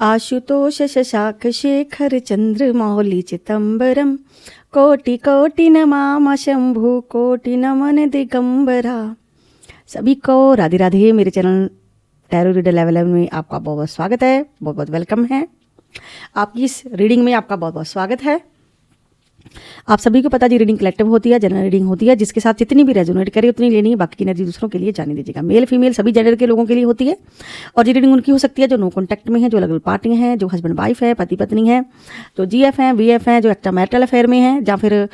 आशुतोष शशाक शेखर चंद्र मौली चिदंबरम कोटि कोटि नमामि शंभु कोटि नमन दिगंबरा। सभी को राधे राधे। मेरे चैनल टैरो रीडर लेवल 11 में आपका बहुत बहुत स्वागत है, बहुत बहुत वेलकम है। आपकी इस रीडिंग में आपका बहुत बहुत स्वागत है। आप सभी को पता जी रीडिंग कलेक्टिव होती है, जनरल रीडिंग होती है, जिसके साथ जितनी भी रेजोनेट करे उतनी लेनी है, बाकी की एनर्जी दूसरों के लिए जाने दीजिएगा। मेल फीमेल सभी जेंडर के लोगों के लिए होती है और ये रीडिंग उनकी हो सकती है जो नो कॉन्टैक्ट में है, जो अलग अलग पार्टी हैं, जो हस्बैंड वाइफ है, पति पत्नी है, जो जीएफ हैं, वीएफ हैं, जो एक्स्ट्रा मैरिटल अफेयर में है, या फिर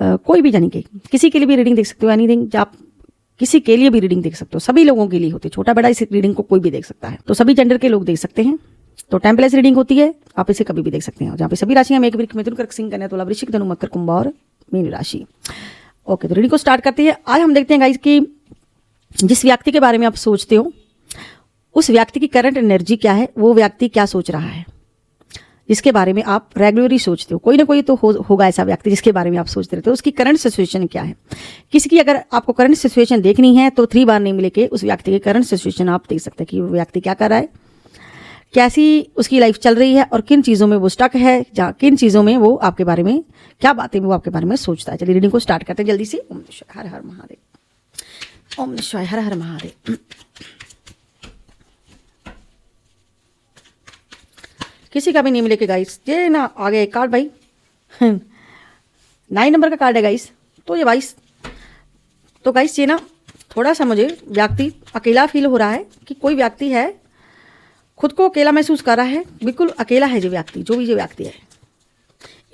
कोई भी, यानी कि किसी के लिए भी रीडिंग देख सकते हो। एनीथिंग, आप किसी के लिए भी रीडिंग देख सकते हो, सभी लोगों के लिए होती है, छोटा बड़ा इस रीडिंग को कोई भी देख सकता है, तो सभी जेंडर के लोग देख सकते हैं। तो टाइमलेस रीडिंग होती है, आप इसे कभी भी देख सकते हैं, जहाँ पे सभी राशियां मेघ वृक्ष मिथुन कर्क सिंह कन्या तुला वृश्चिक धनु मकर कुंभ और मीन राशि। ओके, तो रीडिंग को स्टार्ट करते हैं। आज हम देखते हैं गाइस कि जिस व्यक्ति के बारे में आप सोचते हो उस व्यक्ति की करंट एनर्जी क्या है, वो व्यक्ति क्या सोच रहा है, जिसके बारे में आप रेगुलरली सोचते हो। कोई ना कोई तो होगा ऐसा व्यक्ति जिसके बारे में आप सोचते रहते हो, उसकी करंट सिचुएशन क्या है। किसी की अगर आपको करंट सिचुएशन देखनी है तो 3 बार नहीं मिले के उस व्यक्ति की करंट सिचुएशन आप देख सकते हैं कि वो व्यक्ति क्या कर रहा है, कैसी उसकी लाइफ चल रही है और किन चीज़ों में वो स्टक है, जहाँ किन चीज़ों में वो आपके बारे में, क्या बातें वो आपके बारे में सोचता है। चलिए रीडिंग को स्टार्ट करते हैं जल्दी से। ओम नमः शिवाय, हर हर महादेव। ओम नमः शिवाय, हर हर महादेव। किसी का भी नहीं मिलेगा गाइस। ये ना आ गया एक कार्ड भाई 9 नंबर का कार्ड है गाइस। तो ये गाइस, तो गाइस ये ना थोड़ा सा मुझे व्यक्ति अकेला फील हो रहा है कि कोई व्यक्ति है खुद को अकेला महसूस कर रहा है, बिल्कुल अकेला है जो व्यक्ति, जो भी ये व्यक्ति है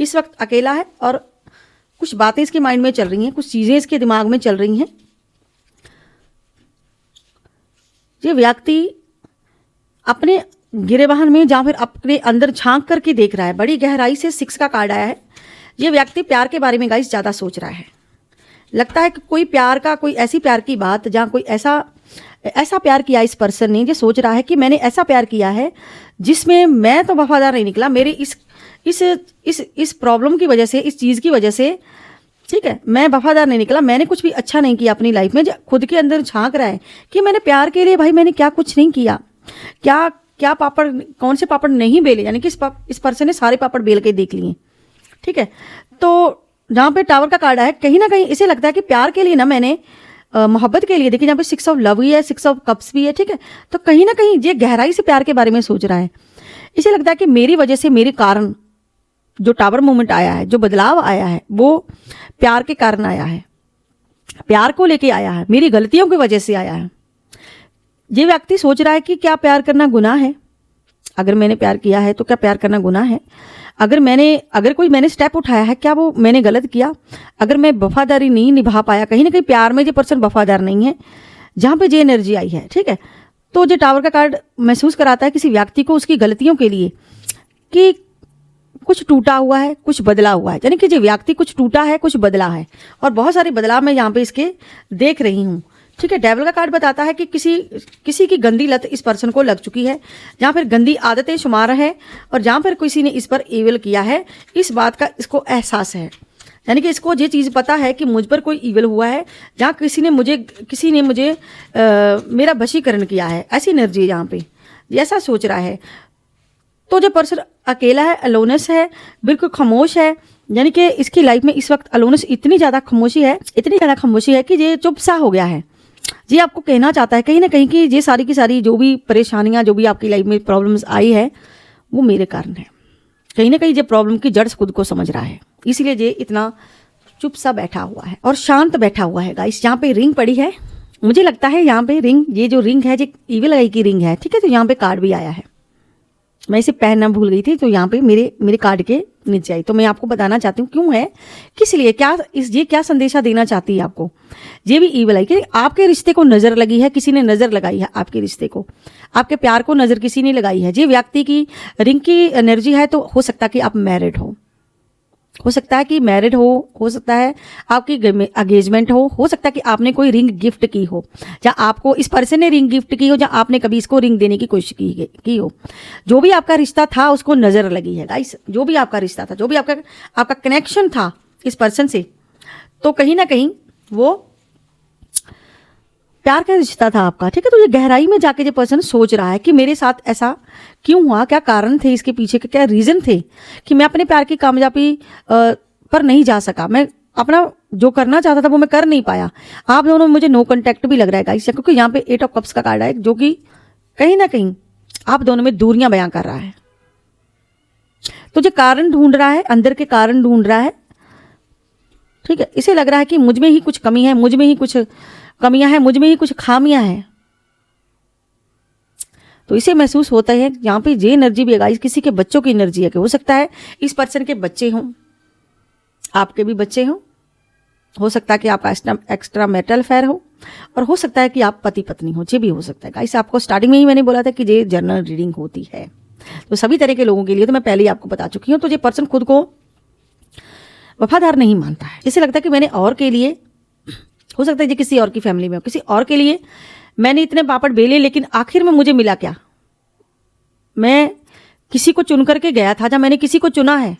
इस वक्त अकेला है और कुछ बातें इसके माइंड में चल रही हैं, कुछ चीज़ें इसके दिमाग में चल रही हैं। ये व्यक्ति अपने गिरेबान में जहाँ फिर अपने अंदर झांक करके देख रहा है, बड़ी गहराई से 6 का कार्ड आया है। ये व्यक्ति प्यार के बारे में गाइस ज़्यादा सोच रहा है। लगता है कि कोई प्यार का, कोई ऐसी प्यार की बात जहाँ कोई ऐसा प्यार किया इस पर्सन ने, ये सोच रहा है कि मैंने ऐसा प्यार किया है जिसमें मैं तो वफादार नहीं निकला, मेरे इस प्रॉब्लम की वजह से, इस चीज़ की वजह से, ठीक है, मैं वफादार नहीं निकला, मैंने कुछ भी अच्छा नहीं किया अपनी लाइफ में। खुद के अंदर झांक रहा है कि मैंने प्यार के लिए भाई मैंने क्या कुछ नहीं किया, क्या पापड़, कौन से पापड़ नहीं बेले, यानी कि इस पर्सन ने सारे पापड़ बेल के देख लिए, ठीक है। तो जहाँ पे टावर का कार्ड है, कहीं ना कहीं इसे लगता है कि प्यार के लिए ना मैंने, मोहब्बत के लिए, देखिए यहाँ पे 6 ऑफ लव भी है, 6 ऑफ कप्स भी है, ठीक है। तो कहीं ना कहीं ये गहराई से प्यार के बारे में सोच रहा है। इसे लगता है कि मेरी वजह से, मेरे कारण जो टावर मूवमेंट आया है, जो बदलाव आया है, वो प्यार के कारण आया है, प्यार को लेके आया है, मेरी गलतियों की वजह से आया है। ये व्यक्ति सोच रहा है कि क्या प्यार करना गुनाह है, अगर मैंने प्यार किया है तो क्या प्यार करना गुनाह है, अगर कोई मैंने स्टेप उठाया है क्या वो मैंने गलत किया, अगर मैं वफादारी नहीं निभा पाया, कहीं ना कहीं प्यार में जो पर्सन वफादार नहीं है, जहाँ पे जो एनर्जी आई है, ठीक है। तो जो टावर का कार्ड महसूस कराता है किसी व्यक्ति को उसकी गलतियों के लिए कि कुछ टूटा हुआ है, कुछ बदला हुआ है, यानी कि जो व्यक्ति कुछ टूटा है, कुछ बदला है, और बहुत सारे बदलाव मैं यहाँ पे इसके देख रही हूँ, ठीक है। डेविल का कार्ड बताता है कि किसी की गंदी लत इस पर्सन को लग चुकी है, जहाँ पर गंदी आदतें शुमार है और जहाँ पर किसी ने इस पर ईविल किया है, इस बात का इसको एहसास है, यानी कि इसको ये चीज़ पता है कि मुझ पर कोई ईविल हुआ है, जहाँ किसी ने मुझे मेरा वशीकरण किया है, ऐसी एनर्जी यहाँ पे ऐसा सोच रहा है। तो जो पर्सन अकेला है, अलोनस है, बिल्कुल खामोश है, यानी कि इसकी लाइफ में इस वक्त अलोनस इतनी ज़्यादा खामोशी है कि ये चुप सा हो गया है। जी आपको कहना चाहता है कहीं ना कहीं कि ये सारी की सारी जो भी परेशानियां, जो भी आपकी लाइफ में प्रॉब्लम्स आई है, वो मेरे कारण है। कहीं ना कहीं ये प्रॉब्लम की जड़ खुद को समझ रहा है, इसीलिए ये इतना चुप सा बैठा हुआ है और शांत बैठा हुआ है गाइस। यहाँ पे रिंग पड़ी है, मुझे लगता है यहाँ पे रिंग, ये जो रिंग है, ये ईविल आई की रिंग है, ठीक है। तो यहाँ पे कार्ड भी आया है, मैं इसे पहनना भूल गई थी, तो यहाँ पे मेरे कार्ड के नीचे आई, तो मैं आपको बताना चाहती हूँ क्यों है, किस लिए, ये क्या संदेशा देना चाहती है आपको। ये भी ईविल आई कि आपके रिश्ते को नजर लगी है, किसी ने नजर लगाई है आपके रिश्ते को, आपके प्यार को नजर किसी ने लगाई है। ये व्यक्ति की रिंग की एनर्जी है, तो हो सकता है कि आप मैरिड हो सकता है कि मैरिड हो सकता है आपकी एंगेजमेंट हो सकता है कि आपने कोई रिंग गिफ्ट की हो, या आपको इस पर्सन ने रिंग गिफ्ट की हो, या आपने कभी इसको रिंग देने की कोशिश की हो। जो भी आपका रिश्ता था उसको नजर लगी है गाइस, जो भी आपका रिश्ता था, जो भी आपका कनेक्शन था इस पर्सन से, तो कहीं ना कहीं वो प्यार का रिश्ता था आपका, ठीक है। तो ये गहराई में जाके जो पर्सन सोच रहा है कि मेरे साथ ऐसा क्यों हुआ, क्या कारण थे इसके पीछे के, क्या रीज़न थे कि मैं अपने प्यार की कामयाबी पर नहीं जा सका, मैं अपना जो करना चाहता था वो मैं कर नहीं पाया। आप दोनों में मुझे नो कॉन्टैक्ट भी लग रहा है गाइस, क्योंकि यहाँ पे 8 ऑफ कप्स का कार्ड है जो कि कहीं ना कहीं आप दोनों में दूरियां बयां कर रहा है। तो जो कारण ढूंढ रहा है, अंदर के कारण ढूंढ रहा है, ठीक है। इसे लग रहा है कि मुझ में ही कुछ कमी है, मुझ में ही कुछ कमियां हैं, मुझ में ही कुछ खामियां हैं। तो इसे महसूस होता है यहाँ पे ये एनर्जी भी है गाइस, किसी के बच्चों की एनर्जी है कि हो सकता है इस पर्सन के बच्चे हों, आपके भी बच्चे हों, हो सकता है कि आपका एक्स्ट्रा मैरिटल अफेयर हो, और हो सकता है कि आप पति पत्नी हो, ये भी हो सकता है गाइस। आपको स्टार्टिंग में ही मैंने बोला था कि ये जनरल रीडिंग होती है, तो सभी तरह के लोगों के लिए तो मैं पहले ही आपको बता चुकी हूँ। तो ये पर्सन खुद को वफादार नहीं मानता है, इसे लगता है कि मैंने और के लिए, हो सकता है ये किसी और की फैमिली में हो, किसी और के लिए मैंने इतने पापड़ बेले, लेकिन आखिर में मुझे मिला क्या? मैं किसी को चुन करके गया था, जब मैंने किसी को चुना है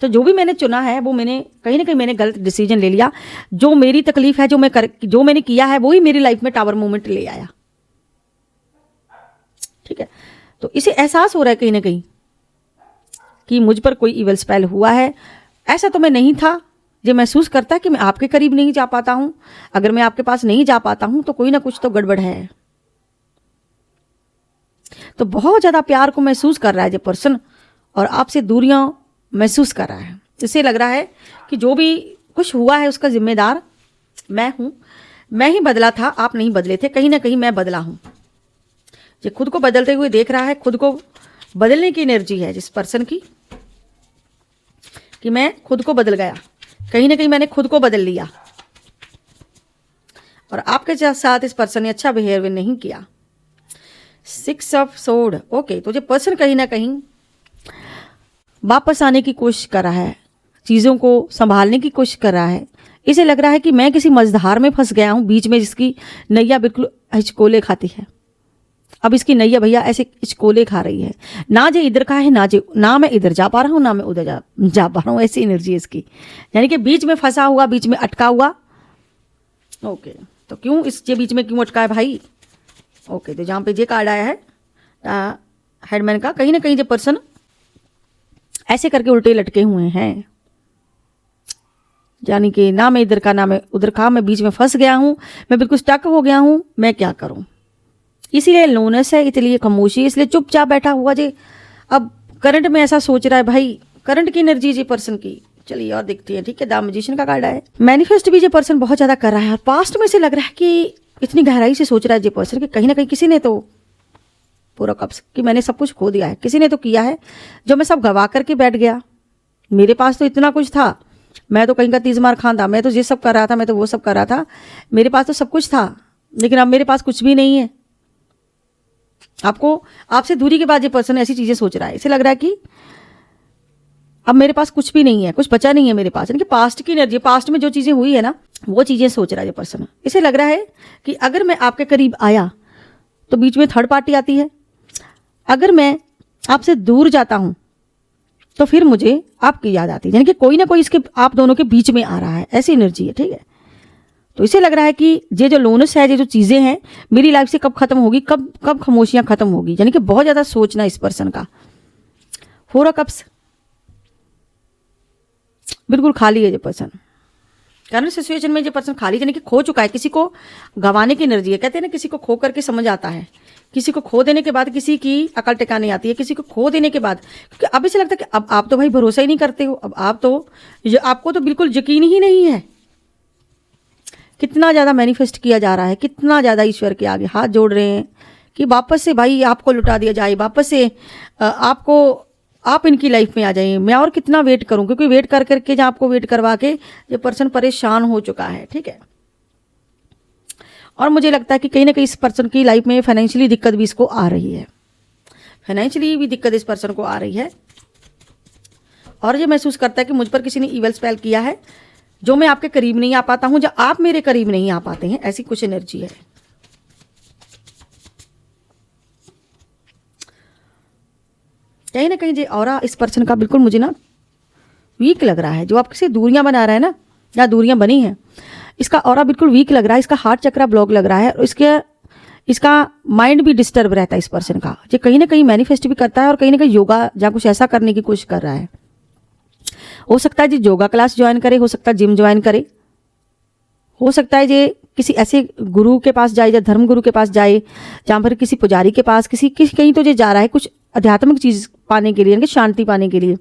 तो जो भी मैंने चुना है वो मैंने कहीं ना कहीं मैंने गलत डिसीजन ले लिया। जो मेरी तकलीफ है, जो मैंने किया है, वही मेरी लाइफ में टावर मोमेंट ले आया, ठीक है। तो इसे एहसास हो रहा है कहीं ना कहीं कि मुझ पर कोई इवल स्पेल हुआ है। ऐसा तो मैं नहीं था, जो महसूस करता है कि मैं आपके करीब नहीं जा पाता हूं, अगर मैं आपके पास नहीं जा पाता हूं तो कोई ना कुछ तो गड़बड़ है। तो बहुत ज्यादा प्यार को महसूस कर रहा है ये पर्सन, और आपसे दूरियां महसूस कर रहा है। इसे लग रहा है कि जो भी कुछ हुआ है उसका जिम्मेदार मैं हूं, मैं ही बदला था, आप नहीं बदले थे, कहीं ना कहीं मैं बदला हूं। ये खुद को बदलते हुए देख रहा है, खुद को बदलने की एनर्जी है जिस पर्सन की, कि मैं खुद को बदल गया, कहीं ना कहीं मैंने खुद को बदल लिया, और आपके साथ इस पर्सन ने अच्छा बिहेवियर नहीं किया। 6 ऑफ सोर्ड, ओके। तो ये पर्सन कहीं ना कहीं वापस आने की कोशिश कर रहा है, चीज़ों को संभालने की कोशिश कर रहा है। इसे लग रहा है कि मैं किसी मझधार में फंस गया हूं, बीच में जिसकी नैया बिल्कुल हिचकोले खाती है। अब इसकी नैया भैया ऐसे हिचकोले खा रही है, ना जे इधर का है, ना मैं इधर जा पा रहा हूँ, ना मैं उधर जा पा रहा हूँ, ऐसी एनर्जी है इसकी, यानी कि बीच में फंसा हुआ, बीच में अटका हुआ। ओके, तो क्यों इसके बीच में क्यों अटका है भाई? ओके, तो जहाँ पे ये कार्ड आया है हेडमैन का, कहीं ना कहीं ये पर्सन ऐसे करके उल्टे लटके हुए हैं, यानी कि ना मैं इधर का ना मैं उधर का, मैं बीच में फंस गया हूं, मैं बिल्कुल स्टक हो गया हूं, मैं क्या करूं? इसीलिए लोनस है, इसलिए खामोशी, इसलिए चुपचाप बैठा हुआ जी। अब करंट में ऐसा सोच रहा है भाई, करंट की एनर्जी जी पर्सन की। चलिए और देखती है, ठीक है। द मैजिशियन का कार्ड है। मैनिफेस्ट भी ये पर्सन बहुत ज्यादा कर रहा है, और पास्ट में से लग रहा है कि इतनी गहराई से सोच रहा है ये पर्सन कि कहीं ना कहीं किसी ने तो पूरा कब्ज कि मैंने सब कुछ खो दिया है, किसी ने तो किया है जो मैं सब गवा करके बैठ गया। मेरे पास तो इतना कुछ था, मैं तो कहीं का तीज मार खान था, मैं तो ये सब कर रहा था, मैं तो वो सब कर रहा था, मेरे पास तो सब कुछ था, लेकिन अब मेरे पास कुछ भी नहीं है। आपसे दूरी के बाद ये पर्सन ऐसी चीजें सोच रहा है, इसे लग रहा है कि अब मेरे पास कुछ भी नहीं है, कुछ बचा नहीं है मेरे पास, यानी कि पास्ट की एनर्जी, पास्ट में जो चीजें हुई है ना वो चीजें सोच रहा है ये पर्सन। इसे लग रहा है कि अगर मैं आपके करीब आया तो बीच में थर्ड पार्टी आती है, अगर मैं आपसे दूर जाता हूं तो फिर मुझे आपकी याद आती है, यानी कि कोई ना कोई इसके आप दोनों के बीच में आ रहा है, ऐसी एनर्जी है, ठीक है। तो इसे लग रहा है कि ये जो लोनस है, ये जो चीजें हैं मेरी लाइफ से कब खत्म होगी, कब खामोशियां खत्म होगी, यानी कि बहुत ज्यादा सोचना इस पर्सन का। 4 ऑफ कप्स, बिल्कुल खाली है ये पर्सन, करंट सिचुएशन में ये पर्सन खाली, यानी कि खो चुका है, किसी को गंवाने की एनर्जी है। कहते हैं ना किसी को खो करके समझ आता है, किसी को खो देने के बाद किसी की अकल टिकाने आती है, किसी को खो देने के बाद, क्योंकि अब इसे लगता है कि अब आप तो भाई भरोसा ही नहीं करते हो, अब आपको तो बिल्कुल यकीन ही नहीं है। कितना ज्यादा मैनिफेस्ट किया जा रहा है, कितना ज्यादा ईश्वर के आगे हाथ जोड़ रहे हैं कि वापस से भाई आपको लुटा दिया जाए, वापस से आप इनकी लाइफ में आ जाइए। मैं और कितना वेट करूं, क्योंकि वेट कर करके जहाँ आपको वेट करवा के ये पर्सन परेशान हो चुका है, ठीक है। और मुझे लगता है कि कहीं ना कहीं इस पर्सन की लाइफ में फाइनेंशियली दिक्कत भी इसको आ रही है, फाइनेंशियली भी दिक्कत इस पर्सन को आ रही है, और ये महसूस करता है कि मुझ पर किसी ने ईवल स्पेल किया है, जो मैं आपके करीब नहीं आ पाता हूं, जो आप मेरे करीब नहीं आ पाते हैं, ऐसी कुछ एनर्जी है। कहीं ना कहीं ये ऑरा इस पर्सन का बिल्कुल मुझे ना वीक लग रहा है, जो आपसे दूरियां बना रहा है ना, या दूरियां बनी हैं, इसका ऑरा बिल्कुल वीक लग रहा है, इसका हार्ट चक्रा ब्लॉक लग रहा है और इसका माइंड भी डिस्टर्ब रहता है इस पर्सन का। ये कहीं ना कहीं मैनिफेस्ट भी करता है और कहीं ना कहीं योगा या कुछ ऐसा करने की कोशिश कर रहा है। हो सकता है जी योगा क्लास ज्वाइन करे, हो सकता है जिम ज्वाइन करे, हो सकता है ये किसी ऐसे गुरु के पास जाए या धर्म गुरु के पास जाए, जहाँ पर किसी पुजारी के पास किसी कहीं तो ये जा रहा है कुछ आध्यात्मिक चीज पाने के लिए, यानी शांति पाने के लिए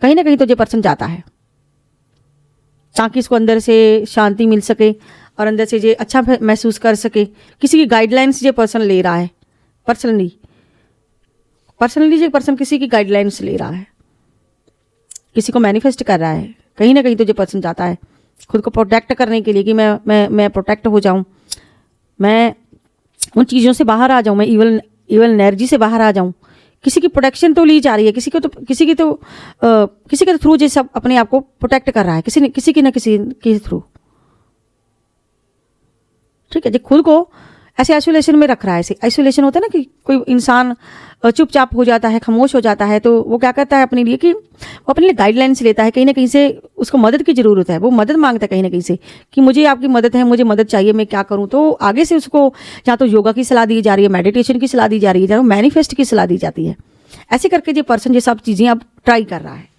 कहीं ना कहीं तो ये पर्सन जाता है, ताकि इसको अंदर से शांति मिल सके और अंदर से ये अच्छा महसूस कर सके। किसी की गाइडलाइंस ये पर्सन ले रहा है, पर्सनली ये पर्सन किसी की गाइडलाइंस ले रहा है, किसी को मैनिफेस्ट कर रहा है। कहीं ना कहीं तो ये पर्सन जाता है खुद को प्रोटेक्ट करने के लिए कि मैं प्रोटेक्ट हो जाऊं, मैं उन चीज़ों से बाहर आ जाऊं, मैं इवल एनर्जी से बाहर आ जाऊं। किसी की प्रोटेक्शन तो ली जा रही है, किसी के थ्रू ये सब अपने आप को प्रोटेक्ट कर रहा है, किसी के थ्रू। ठीक है जी, खुद को ऐसे आइसोलेशन में रख रहा है। ऐसे आइसोलेशन होता है ना कि कोई इंसान चुपचाप हो जाता है, खामोश हो जाता है, तो वो क्या करता है अपने लिए कि वो अपने लिए गाइडलाइंस लेता है। कहीं ना कहीं से उसको मदद की ज़रूरत है, वो मदद मांगता है कहीं ना कहीं से कि मुझे आपकी मदद है, मुझे मदद चाहिए, मैं क्या करूँ। तो आगे से उसको या तो योगा की सलाह दी जा रही है, मेडिटेशन की सलाह दी जा रही है, या मैनिफेस्ट की सलाह दी जाती है। ऐसे करके ये पर्सन ये सब चीज़ें अब ट्राई कर रहा है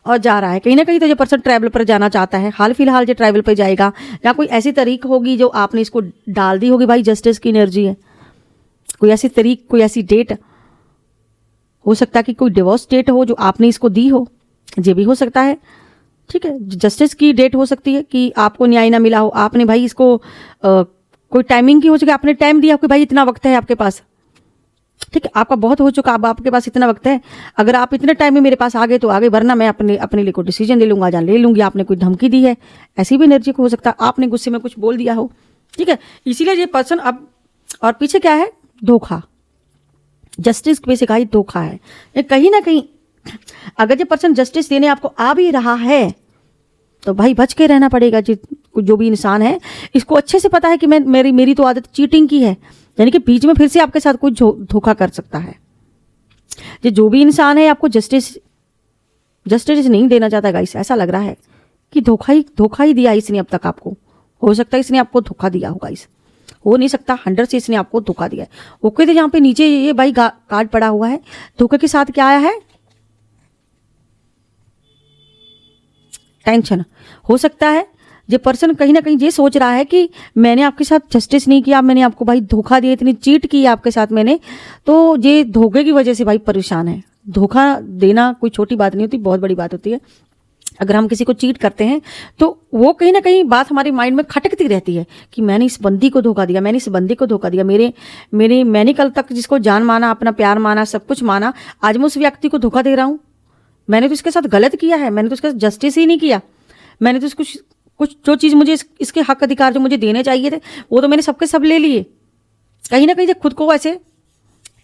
और जा रहा है। कहीं ना कहीं तो ये पर्सन ट्रैवल पर जाना चाहता है, हाल फिलहाल ये ट्रैवल पर जाएगा, या कोई ऐसी तरीक होगी जो आपने इसको डाल दी होगी। भाई जस्टिस की एनर्जी है, कोई ऐसी तरीक, कोई ऐसी डेट हो सकता है कि कोई डिवोर्स डेट हो जो आपने इसको दी हो, ये भी हो सकता है। ठीक है, जस्टिस की डेट हो सकती है कि आपको न्याय ना मिला हो, आपने भाई इसको कोई टाइमिंग की हो चुकी, आपने टाइम दिया कि भाई इतना वक्त है आपके पास, ठीक है, आपका बहुत हो चुका, अब आपके पास इतना वक्त है, अगर आप इतने टाइम में मेरे पास आ गए तो आगे, वरना मैं अपने लिए कोई डिसीजन ले लूंगा या ले लूंगी। आपने कोई धमकी दी है, ऐसी भी एनर्जी को हो सकता है, आपने गुस्से में कुछ बोल दिया हो। ठीक है, इसीलिए ये पर्सन अब, और पीछे क्या है, धोखा। जस्टिस पे से कहा धोखा है। ये कहीं ना कहीं अगर ये पर्सन जस्टिस देने आपको आ भी रहा है तो भाई बच के रहना पड़ेगा। जो भी इंसान है इसको अच्छे से पता है कि मेरी तो आदत चीटिंग की है, यानी कि बीच में फिर से आपके साथ कुछ धोखा कर सकता है। जो भी इंसान है आपको जस्टिस नहीं देना चाहता गाइस, ऐसा लग रहा है कि धोखा ही दिया इसने अब तक आपको। हो सकता है इसने आपको धोखा दिया होगा, इस हो नहीं सकता 100 से इसने आपको धोखा दिया है। ओके, तो यहाँ पे नीचे ये भाई कार्ड पड़ा हुआ है, धोखे के साथ क्या आया है, टेंशन। हो सकता है ये पर्सन कहीं ना कहीं ये सोच रहा है कि मैंने आपके साथ जस्टिस नहीं किया, मैंने आपको भाई धोखा दिया, इतनी चीट की आपके साथ मैंने, तो ये धोखे की वजह से भाई परेशान है। धोखा देना कोई छोटी बात नहीं होती, बहुत बड़ी बात होती है। अगर हम किसी को चीट करते हैं तो वो कहीं ना कहीं बात हमारे माइंड में खटकती रहती है कि मैंने इस बंदी को धोखा दिया, मैंने इस बंदे को धोखा दिया, मैंने कल तक जिसको जान माना, अपना प्यार माना, सब कुछ माना, आज मैं उस व्यक्ति को धोखा दे रहा हूँ। मैंने तो इसके साथ गलत किया है, मैंने तो इसके साथ जस्टिस ही नहीं किया, मैंने तो कुछ जो चीज़ मुझे इसके हक अधिकार जो मुझे देने चाहिए थे वो तो मैंने सबके सब ले लिए। कहीं ना कहीं खुद को ऐसे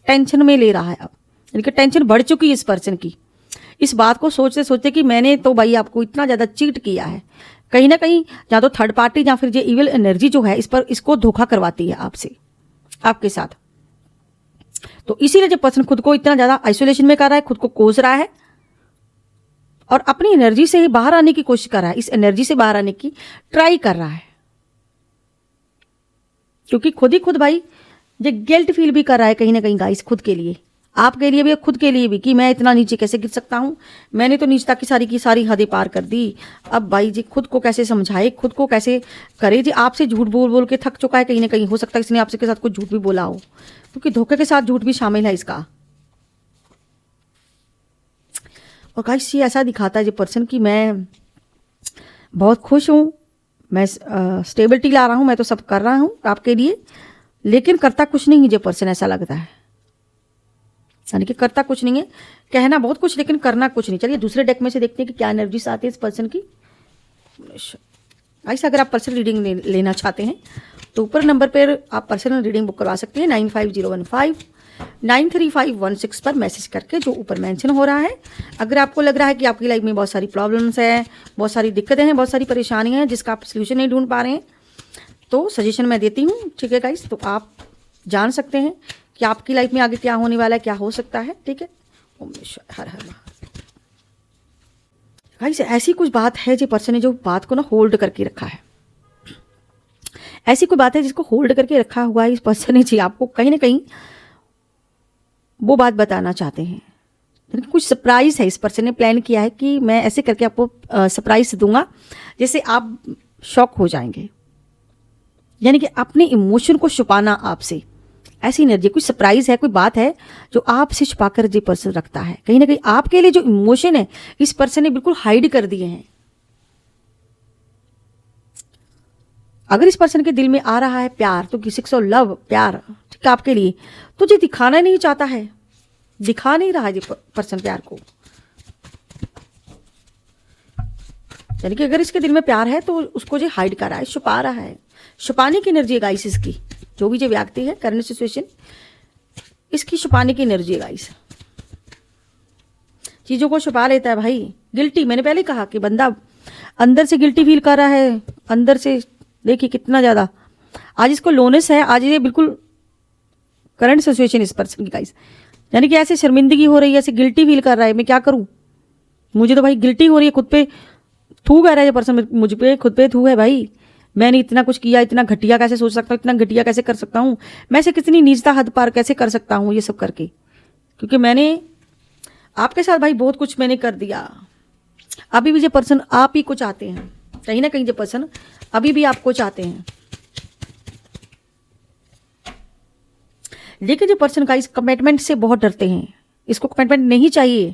टेंशन में ले रहा है अब, यानी कि टेंशन बढ़ चुकी है इस पर्सन की, इस बात को सोचते सोचते कि मैंने तो भाई आपको इतना ज़्यादा चीट किया है। कहीं ना कहीं या तो थर्ड पार्टी या फिर ये इविल एनर्जी जो है इसको धोखा करवाती है आपसे, आपके साथ। तो इसीलिए जो पर्सन खुद को इतना ज़्यादा आइसोलेशन में कर रहा है, खुद को कोस रहा है और अपनी एनर्जी से ही बाहर आने की कोशिश कर रहा है, इस एनर्जी से बाहर आने की ट्राई कर रहा है, क्योंकि खुद ही खुद भाई ये गिल्ट फील भी कर रहा है कहीं ना कहीं गाइस, खुद के लिए, आपके लिए भी, खुद के लिए भी, कि मैं इतना नीचे कैसे गिर सकता हूँ, मैंने तो नीचता की सारी हदें पार कर दी। अब भाई जी खुद को कैसे समझाए, खुद को कैसे करे जी। आपसे झूठ बोल बोल के थक चुका है कहीं ना कहीं, हो सकता है इसने आपसे के साथ कुछ झूठ भी बोला हो, क्योंकि धोखे के साथ झूठ भी शामिल है इसका। और गाइस ये ऐसा दिखाता है ये पर्सन कि मैं बहुत खुश हूँ, मैं स्टेबिलिटी ला रहा हूँ, मैं तो सब कर रहा हूँ आपके लिए, लेकिन करता कुछ नहीं है ये पर्सन, ऐसा लगता है। यानी कि करता कुछ नहीं है, कहना बहुत कुछ लेकिन करना कुछ नहीं। चलिए दूसरे डेक में से देखते हैं कि क्या एनर्जीज आती है इस पर्सन की। गाइस अगर आप पर्सनल रीडिंग लेना चाहते हैं तो ऊपर नंबर पर आप पर्सनल रीडिंग बुक करवा सकते हैं, 9501593516 पर मैसेज करके, जो ऊपर मेंशन हो रहा है। अगर आपको लग रहा है कि आपकी लाइफ में बहुत सारी प्रॉब्लम्स हैं, बहुत सारी दिक्कतें हैं, बहुत सारी परेशानियां हैं जिसका आप सोल्यूशन नहीं ढूंढ पा रहे हैं, तो सजेशन मैं देती हूँ। ठीक है गाइस, तो आप जान सकते हैं कि आपकी लाइफ में आगे क्या होने वाला है, क्या हो सकता है। ठीक है, ओम हर हर महादेव। गाइस ऐसी कुछ बात है जो पर्सन ने जो बात को ना होल्ड करके रखा है, ऐसी कोई बात है जिसको होल्ड करके रखा हुआ है इस पर्सन ने जी, आपको कहीं ना कहीं वो बात बताना चाहते हैं। कुछ सरप्राइज है, इस पर्सन ने प्लान किया है कि मैं ऐसे करके आपको सरप्राइज दूंगा जैसे आप शॉक हो जाएंगे, यानी कि अपने इमोशन को छुपाना आपसे, ऐसी एनर्जी, कुछ सरप्राइज है, कोई बात है जो आपसे छुपाकर जो पर्सन रखता है। कहीं ना कहीं आपके लिए जो इमोशन है इस पर्सन ने बिल्कुल हाइड कर दिए हैं। अगर इस पर्सन के दिल में आ रहा है प्यार, तो किसी को लव, प्यार ठीक है आपके लिए, तो ये दिखाना नहीं चाहता है, दिखा नहीं रहा है ये पर्सन प्यार को। यानी कि अगर इसके दिल में प्यार है तो उसको जो हाइड कर रहा है, छुपा रहा है, छुपाने की एनर्जी है गाइस इसकी। जो भी जो व्यक्ति है करंट सिचुएशन, इसकी छुपाने की एनर्जी है गाइस, चीजों को छुपा लेता है भाई। गिल्टी, मैंने पहले कहा कि बंदा अंदर से गिल्टी फील कर रहा है, अंदर से देखिए कितना ज्यादा आज इसको लोनेस है, आज ये बिल्कुल करंट सिचुएशन इस पर्सन की गाइस, यानी कि ऐसे शर्मिंदगी हो रही है, ऐसे गिल्टी फील कर रहा है, मैं क्या करूं, मुझे तो भाई गिल्टी हो रही है, खुद पे थू कह रहा है ये पर्सन, मुझ पे खुद पे थू है भाई, मैंने इतना कुछ किया, इतना घटिया कैसे सोच सकता हूँ, इतना घटिया कैसे कर सकता हूँ, मैं से कितनी नीचता हद पार कैसे कर सकता हूँ ये सब करके, क्योंकि मैंने आपके साथ भाई बहुत कुछ मैंने कर दिया। अभी भी ये पर्सन आप ही को चाहते हैं, कहीं ना कहीं ये पर्सन अभी भी आपको चाहते हैं, लेकिन जो पर्सन का इस कमिटमेंट से बहुत डरते हैं, इसको कमिटमेंट नहीं चाहिए,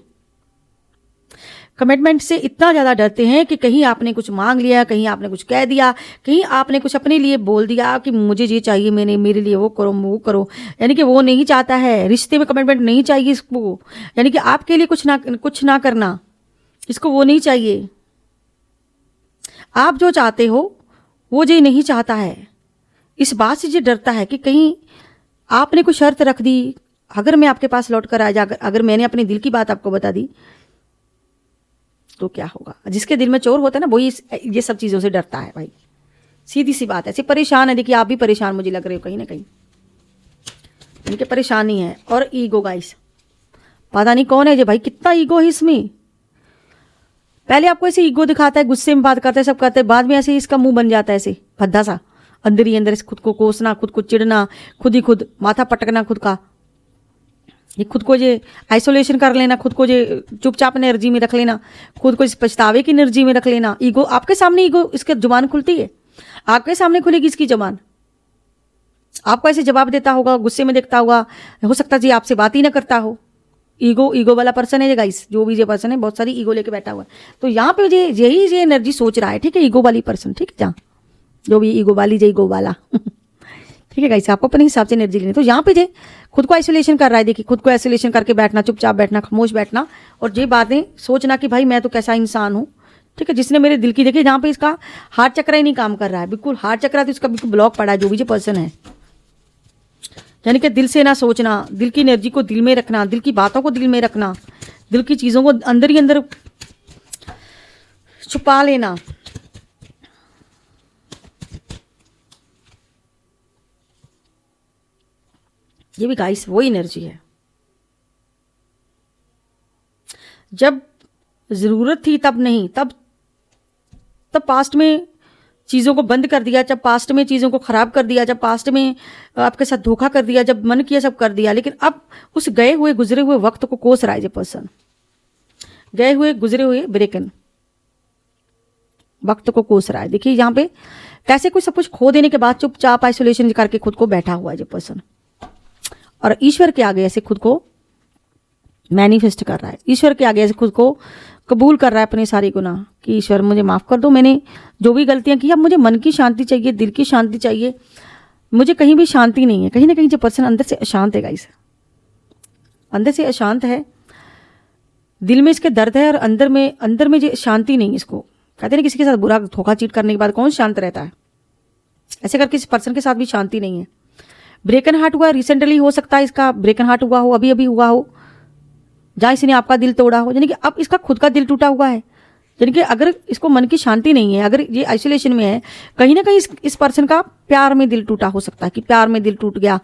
कमिटमेंट से इतना ज़्यादा डरते हैं कि कहीं आपने कुछ मांग लिया, कहीं आपने कुछ कह दिया, कहीं आपने कुछ अपने लिए बोल दिया कि मुझे ये चाहिए, मैंने मेरे लिए वो करो, यानी कि वो नहीं चाहता है, रिश्ते में कमिटमेंट नहीं चाहिए इसको, यानी कि आपके लिए कुछ ना करना इसको वो नहीं चाहिए। आप जो चाहते हो वो ये नहीं चाहता है, इस बात से ये डरता है कि कहीं आपने कोई शर्त रख दी, अगर मैं आपके पास लौट कर आ जा, अगर मैंने अपने दिल की बात आपको बता दी तो क्या होगा। जिसके दिल में चोर होता है ना वही ये सब चीज़ों से डरता है भाई, सीधी सी बात है। ऐसे परेशान है, देखिए आप भी परेशान मुझे लग रहे हो कहीं ना कहीं, इनके परेशानी है। और ईगो गाइस, पता नहीं कौन है ये भाई, कितना ईगो है इसमें। पहले आपको ऐसे ईगो दिखाता है, गुस्से में बात करता है, सब करते हैं, बाद में ऐसे इसका मुंह बन जाता है ऐसे भद्दा सा, अंदर ही अंदर खुद को कोसना, खुद को चिढ़ना, खुद ही खुद माथा पटकना खुद का, ये खुद को ये आइसोलेशन कर लेना, खुद को ये चुपचाप एनर्जी में रख लेना, खुद को इस पछतावे की एनर्जी में रख लेना। ईगो आपके सामने, ईगो इसके जुबान खुलती है, आपके सामने खुलेगी इसकी जुबान, आपको ऐसे जवाब देता होगा, गुस्से में देखता होगा, हो सकता है जी आपसे बात ही ना करता हो। ईगो वाला पर्सन है ये गाइस, जो भी ये पर्सन है बहुत सारी ईगो लेके बैठा हुआ है। तो यहाँ पे ये एनर्जी सोच रहा है, ठीक है, ईगो वाली पर्सन, ठीक है, जहाँ जो भी ईगो वाली जे ईगो वाला ठीक है गाइस, आपको अपने हिसाब से एनर्जी लेनी। तो यहाँ पे जे खुद को आइसोलेशन कर रहा है, देखिए खुद को आइसोलेशन करके बैठना, चुपचाप बैठना, खामोश बैठना, और ये बातें सोचना कि भाई मैं तो कैसा इंसान हूँ, ठीक है, जिसने मेरे दिल की, देखिए जहाँ पे इसका हार्ट चक्र ही नहीं काम कर रहा है, बिल्कुल हार्ट चक्र तो इसका बिल्कुल ब्लॉक पड़ा है, जो भी जो पर्सन है, यानी कि दिल से ना सोचना, दिल की एनर्जी को दिल में रखना, दिल की बातों को दिल में रखना, दिल की चीज़ों को अंदर ही अंदर छुपा लेना। ये भी गाइस वही एनर्जी है, जब जरूरत थी तब नहीं, तब पास्ट में चीज़ों को बंद कर दिया, जब पास्ट में चीज़ों को ख़राब कर दिया, जब पास्ट में आपके साथ धोखा कर दिया, जब मन किया सब कर दिया, लेकिन अब उस गए हुए गुजरे हुए वक्त को कोस रहा है ये पर्सन, गए हुए गुजरे हुए ब्रेकन वक्त को कोस रहा है। देखिए यहाँ पे कैसे कुछ सब कुछ खो देने के बाद चुपचाप आइसोलेशन करके खुद को बैठा हुआ है ये पर्सन, और ईश्वर के आगे ऐसे खुद को मैनिफेस्ट कर रहा है, ईश्वर के आगे ऐसे खुद को कबूल कर रहा है अपने सारे गुनाह कि ईश्वर मुझे माफ़ कर दो, मैंने जो भी गलतियां की, अब मुझे मन की शांति चाहिए, दिल की शांति चाहिए, मुझे कहीं भी शांति नहीं है। कहीं ना कहीं जो पर्सन अंदर से अशांत है गाइस, अंदर से अशांत है, दिल में इसके दर्द है और अंदर में जो शांति नहीं। इसको कहते हैं किसी के साथ बुरा धोखा चीट करने के बाद कौन शांत रहता है, ऐसे करके इस पर्सन के साथ भी शांति नहीं है। ब्रेकन हार्ट हुआ रिसेंटली, हो सकता है इसका ब्रेकन हार्ट हुआ हो, अभी हुआ हो, जहाँ इसने आपका दिल तोड़ा हो, यानी कि अब इसका खुद का दिल टूटा हुआ है। यानी कि अगर इसको मन की शांति नहीं है, अगर ये आइसोलेशन में है, कहीं ना कहीं इस पर्सन का प्यार में दिल टूटा हो सकता है, कि प्यार में दिल टूट गया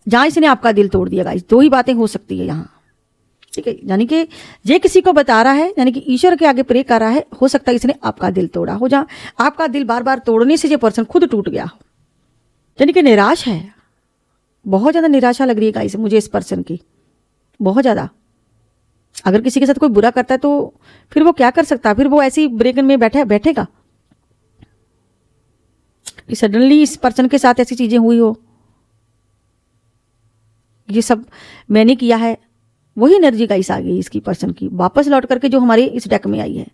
जहाँ इसने आपका दिल तोड़ दिया गाइस। दो ही बातें हो सकती है यहाँ, ठीक है, यानी कि ये किसी को बता रहा है, यानी कि ईश्वर के आगे प्रे कर रहा है, हो सकता है इसने आपका दिल तोड़ा हो, जहाँ आपका दिल बार बार तोड़ने से ये पर्सन खुद टूट गया हो, यानी कि निराश है, बहुत ज़्यादा निराशा लग रही है गाइस मुझे इस पर्सन की, बहुत ज़्यादा। अगर किसी के साथ कोई बुरा करता है तो फिर वो क्या कर सकता है, फिर वो ऐसी ब्रेकन में बैठेगा कि सडनली इस पर्सन के साथ ऐसी चीज़ें हुई हो, ये सब मैंने किया है, वही एनर्जी गाइस आ गई इसकी पर्सन की वापस लौट करके जो हमारे इस डेक में आई है,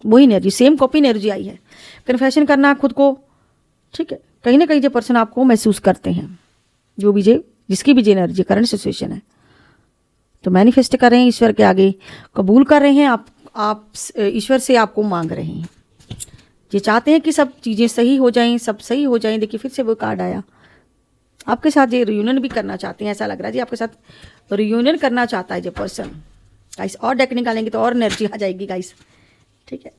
वही एनर्जी, सेम कॉपी एनर्जी आई है। कन्फेशन करना खुद को, ठीक है, कहीं ना कहीं जो पर्सन आपको महसूस करते हैं, जो भी जिसकी भी एनर्जी करंट सिचुएशन है, तो मैनिफेस्ट कर रहे हैं ईश्वर के आगे, कबूल कर रहे हैं, आप ईश्वर से आपको मांग रहे हैं, ये चाहते हैं कि सब चीज़ें सही हो जाएं, सब सही हो जाएं। देखिए फिर से वो कार्ड आया, आपके साथ ये रियूनियन भी करना चाहते हैं, ऐसा लग रहा है जी आपके साथ रियूनियन करना चाहता है ये पर्सन गाइस। और डेक निकालेंगे तो और एनर्जी आ जाएगी गाइस, ठीक है।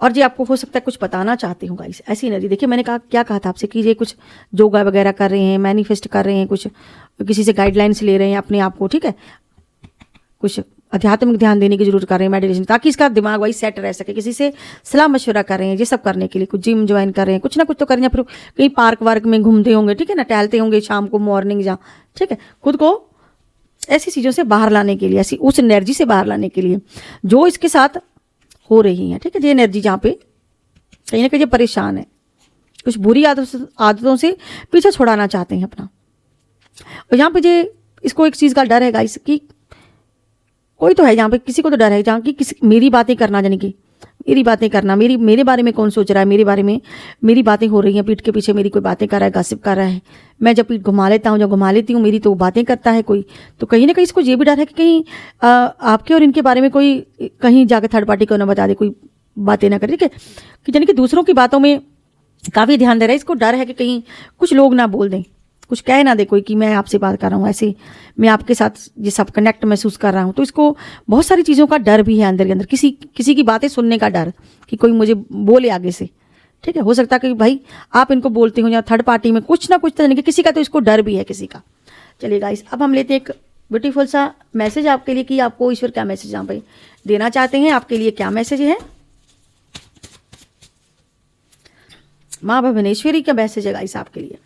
और जी आपको हो सकता है कुछ बताना चाहते हो गाइस, ऐसी एनर्जी। देखिए मैंने क्या कहा था आपसे कि ये कुछ योगा वगैरह कर रहे हैं, मैनिफेस्ट कर रहे हैं, कुछ किसी से गाइडलाइंस ले रहे हैं अपने आप को, ठीक है, कुछ आध्यात्मिक ध्यान देने की जरूरत कर रहे हैं, मेडिटेशन, ताकि इसका दिमाग वही सेट रह सके। किसी से सलाह मशवरा कर रहे हैं, ये सब करने के लिए, कुछ जिम ज्वाइन कर रहे हैं, कुछ ना कुछ तो करें, या फिर कहीं पार्क वार्क में घूमते होंगे, ठीक है ना, टहलते होंगे शाम को, मॉर्निंग जहाँ, ठीक है, खुद को ऐसी चीज़ों से बाहर लाने के लिए, ऐसी उस एनर्जी से बाहर लाने के लिए जो इसके साथ हो रही है, ठीक है। ये एनर्जी जहाँ पे कहीं ना कहीं परेशान है, कुछ बुरी आदतों से पीछे छुड़ाना चाहते हैं अपना। और यहाँ पे ये इसको एक चीज़ का डर है गाइस कि कोई तो है यहाँ पे, किसी को तो डर है जहाँ की मेरी बातें करना, यानी कि मेरी बातें करना, मेरे बारे में कौन सोच रहा है, मेरे बारे में मेरी बातें हो रही हैं, पीठ के पीछे मेरी कोई बातें कर रहा है, गॉसिप कर रहा है। मैं जब पीठ घुमा लेता हूँ, जब घुमा लेती हूँ, मेरी तो बातें करता है कोई, तो कहीं ना कहीं इसको ये भी डर है कि कहीं आपके और इनके बारे में कोई कहीं जाकर थर्ड पार्टी को ना बता दे, कोई बातें ना करे, ठीक है, कि यानी कि दूसरों की बातों में काफ़ी ध्यान दे रहा है। इसको डर है कि कहीं कुछ लोग ना बोल दें, कुछ कह ना दे कोई कि मैं आपसे बात कर रहा हूँ, ऐसे मैं आपके साथ ये सब कनेक्ट महसूस कर रहा हूँ। तो इसको बहुत सारी चीज़ों का डर भी है अंदर के अंदर, किसी की बातें सुनने का डर कि कोई मुझे बोले आगे से, ठीक है। हो सकता है कि भाई आप इनको बोलते हो या थर्ड पार्टी में कुछ ना कुछ तो, यानी कि किसी का तो इसको डर भी है किसी का। चलिए गाइस, अब हम लेते हैं एक ब्यूटीफुल सा मैसेज आपके लिए कि आपको ईश्वर क्या मैसेज यहाँ पे देना चाहते हैं, आपके लिए क्या मैसेज है। माँ भुवनेश्वरी का मैसेज है गाइस आपके लिए।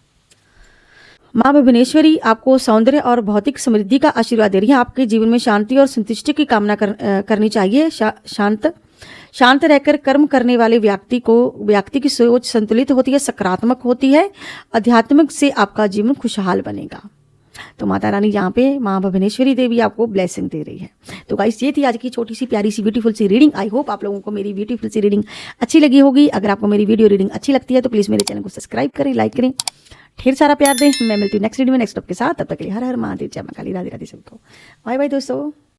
माँ भुवनेश्वरी आपको सौंदर्य और भौतिक समृद्धि का आशीर्वाद दे रही है। आपके जीवन में शांति और संतुष्टि की कामना करनी चाहिए। शांत रहकर कर्म करने वाले व्यक्ति की सोच संतुलित होती है, सकारात्मक होती है। आध्यात्मिक से आपका जीवन खुशहाल बनेगा। तो माता रानी यहाँ पे माँ भुवनेश्वरी देवी आपको ब्लेसिंग दे रही है। तो गाइस ये थी आज की छोटी सी प्यारी सी ब्यूटीफुल सी रीडिंग। आई होप आप लोगों को मेरी ब्यूटीफुल सी रीडिंग अच्छी लगी होगी। अगर आपको मेरी वीडियो रीडिंग अच्छी लगती है तो प्लीज़ मेरे चैनल को सब्सक्राइब करें, लाइक करें, ढेर सारा प्यार दें। मैं मिलती हूँ नेक्स्ट वीडियो में नेक्स्ट टॉपिक के साथ। तब तक के लिए हर हर महादेव, जय मां काली, राधे राधे सबको, बाय बाय दोस्तों।